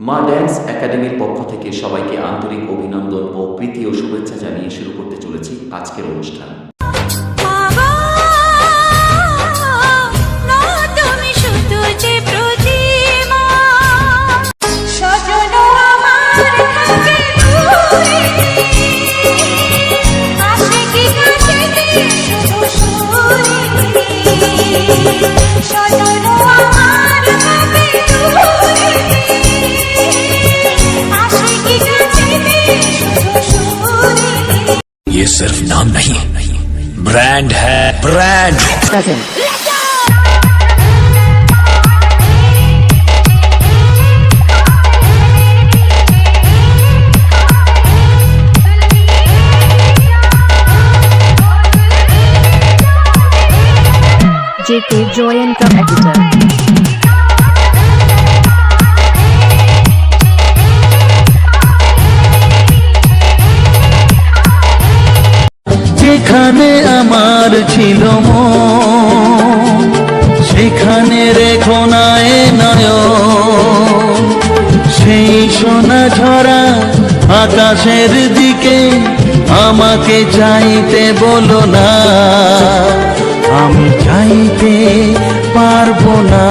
মা ড্যান্স একাডেমির পক্ষ থেকে সবাইকে আন্তরিক অভিনন্দন ও প্রীতি ও শুভেচ্ছা জানিয়ে শুরু করতে চলেছি আজকের অনুষ্ঠান। ये सिर्फ नाम नहीं, ब्रांड है, ब्रांड। JK Joyan का एडिटर। যেখানে আমার ছিল মন সেখানে রেখো না এ নয়ন, সেই সোনা ঝরা আকাশের দিকে আমাকে চাইতে বলো না, আমি চাইতে পারবো না।